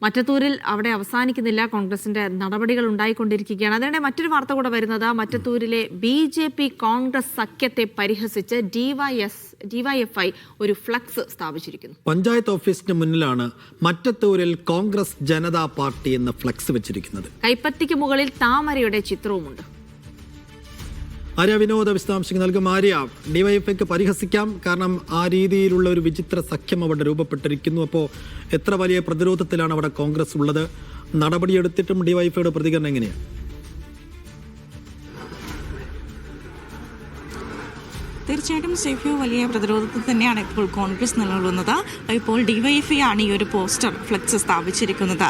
മറ്റത്തൂരിൽ അവിടെ അവസാനിക്കുന്നില്ല, കോൺഗ്രസിന്റെ നടപടികൾ ഉണ്ടായിക്കൊണ്ടിരിക്കുകയാണ്. അതിനിടെ മറ്റൊരു വാർത്ത കൂടെ വരുന്നത്, മറ്റത്തൂരിലെ BJP കോൺഗ്രസ് സഖ്യത്തെ പരിഹസിച്ച് DYFI ഒരു ഫ്ലക്സ് സ്ഥാപിച്ചിരിക്കുന്നു. പഞ്ചായത്ത് ഓഫീസിന് മുന്നിലാണ് മറ്റത്തൂരിൽ കോൺഗ്രസ് ജനതാ പാർട്ടി എന്ന ഫ്ലക്സ് വെച്ചിരിക്കുന്നത്. കൈപ്പത്തിക്ക് മുകളിൽ താമരയുടെ ചിത്രവുമുണ്ട്. ആര്യ വിനോദ വിശദാംശങ്ങൾ നൽകും. ആര്യ, DYFIക്ക് പരിഹസിക്കാം, കാരണം ആ രീതിയിലുള്ള ഒരു വിചിത്ര സഖ്യം അവിടെ രൂപപ്പെട്ടിരിക്കുന്നു. അപ്പോൾ എത്ര വലിയ പ്രതിരോധത്തിലാണ് അവിടെ കോൺഗ്രസ് ഉള്ളത്? നടപടിയെടുത്തിട്ടും DYFIയുടെ പ്രതികരണം എങ്ങനെയാണ്? തീർച്ചയായിട്ടും സേഫ്യോ വലിയ പ്രതിരോധത്തിൽ തന്നെയാണ് ഇപ്പോൾ കോൺഗ്രസ് നിലകൊള്ളുന്നത്. ഇപ്പോൾ DYFI ആണ് ഈ ഒരു പോസ്റ്റർ ഫ്ലെക്സ് സ്ഥാപിച്ചിരിക്കുന്നത്.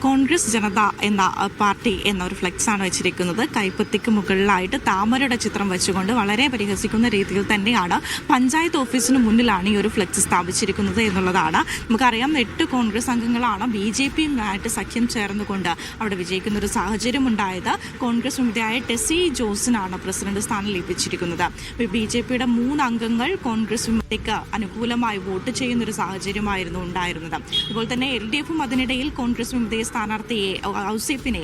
കോൺഗ്രസ് ജനത എന്ന പാർട്ടി എന്നൊരു ഫ്ലെക്സ് ആണ് വെച്ചിരിക്കുന്നത്. കൈപ്പത്തിക്ക് മുകളിലായിട്ട് താമരയുടെ ചിത്രം വെച്ചുകൊണ്ട് വളരെ പരിഹസിക്കുന്ന രീതിയിൽ തന്നെയാണ് പഞ്ചായത്ത് ഓഫീസിന് മുന്നിലാണ് ഈ ഒരു ഫ്ലെക്സ് സ്ഥാപിച്ചിരിക്കുന്നത് എന്നുള്ളതാണ്. നമുക്കറിയാം, 8 കോൺഗ്രസ് അംഗങ്ങളാണ് BJPയുമായിട്ട് സഖ്യം ചേർന്നുകൊണ്ട് അവിടെ വിജയിക്കുന്ന ഒരു സാഹചര്യം ഉണ്ടായത്. കോൺഗ്രസ് വിമതയായ ടെസി ജോസിനാണ് പ്രസിഡന്റ് സ്ഥാനം ലഭിച്ചിരിക്കുന്നത്. BJPയുടെ 3 അംഗങ്ങൾ കോൺഗ്രസ് വിമതയ്ക്ക് അനുകൂലമായി വോട്ട് ചെയ്യുന്നൊരു സാഹചര്യമായിരുന്നു ഉണ്ടായിരുന്നത്. അതുപോലെ തന്നെ LDFും അതിനിടയിൽ കോൺഗ്രസ് വിമതയെ സ്ഥാനാർത്ഥിയെ ഔസേപ്പിനെ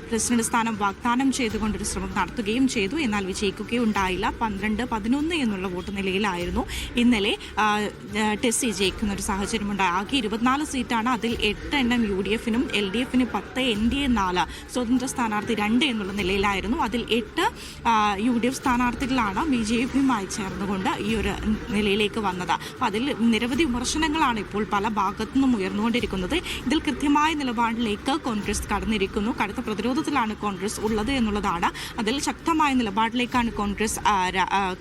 പ്രസിഡന്റ് സ്ഥാനം വാഗ്ദാനം ചെയ്തുകൊണ്ടൊരു ശ്രമം നടത്തുകയും ചെയ്തു. എന്നാൽ വിജയിക്കുകയുണ്ടായില്ല. 12-11 എന്നുള്ള വോട്ട് നിലയിലായിരുന്നു ഇന്നലെ ടെസി ജയിക്കുന്ന ഒരു സാഹചര്യമുണ്ടായി. ആകെ 24 സീറ്റാണ്. അതിൽ 8 എണ്ണം UDFനും LDFന് 10, NDA 4, സ്വതന്ത്ര സ്ഥാനാർത്ഥി 2 എന്നുള്ള നിലയിലായിരുന്നു. അതിൽ 8 UDF സ്ഥാനാർത്ഥികളാണ് BJPയുമായി ചേർന്നുകൊണ്ട് ഈ ഒരു നിലയിലേക്ക് വന്നത്. അതിൽ നിരവധി വിമർശനങ്ങളാണ് ഇപ്പോൾ പല ഭാഗത്തു നിന്നും ഉയർന്നുകൊണ്ടിരിക്കുന്നത്. ഇതിൽ കൃത്യമായ നിലപാടിലേക്ക് കോൺഗ്രസ് കടന്നിരിക്കുന്നു. കടുത്ത പ്രതിരോധത്തിലാണ് കോൺഗ്രസ് ഉള്ളത് എന്നുള്ളതാണ്. അതിൽ ശക്തമായ നിലപാടിലേക്കാണ് കോൺഗ്രസ്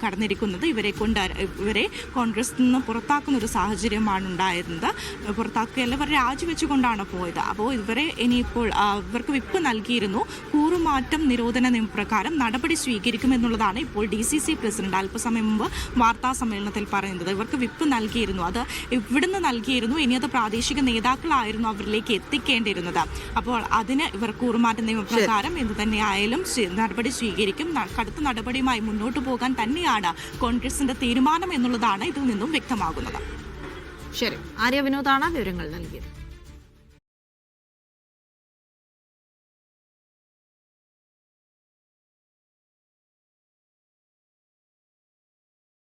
കടന്നിരിക്കുന്നത്. ഇവരെ കോൺഗ്രസിൽ നിന്ന് പുറത്താക്കുന്ന ഒരു സാഹചര്യമാണ് ഉണ്ടായിരുന്നത്. പുറത്താക്കുകയല്ല, ഇവർ രാജിവെച്ചുകൊണ്ടാണ് പോയത്. അപ്പോൾ ഇനിയിപ്പോൾ ഇവർക്ക് വിപ്പ് നൽകിയിരുന്നു. കൂറുമാറ്റം നിരോധന നിയമപ്രകാരം നടപടി സ്വീകരിക്കുമെന്നുള്ളതാണ് ഇപ്പോൾ DCC പ്രസിഡന്റ് അല്പസമയം മുമ്പ് വാർത്താ സമ്മേളനത്തിൽ പറയുന്നത്. ഇവർക്ക് വിപ്പ് നൽകിയിരുന്നു. അത് ഇവിടുന്ന് നൽകിയിരുന്നു. ഇനി അത് പ്രാദേശിക നേതാക്കളായിരുന്നു അവരിലേക്ക് എത്തിക്കേണ്ടിയിരുന്നത്. അപ്പോൾ അതിന് ഇവർ കൂറുമാറ്റ നിയമപ്രകാരം എന്ത് തന്നെയായാലും നടപടി സ്വീകരിക്കും. കടുത്ത നടപടിയുമായി മുന്നോട്ട് പോകാൻ തന്നെയാണ് കോൺഗ്രസിന്റെ തീരുമാനം എന്നുള്ളതാണ് ഇതിൽ നിന്നും വ്യക്തമാകുന്നത്. ശരി, ആര്യ വിനോദാണ് വിവരങ്ങൾ നൽകിയത്.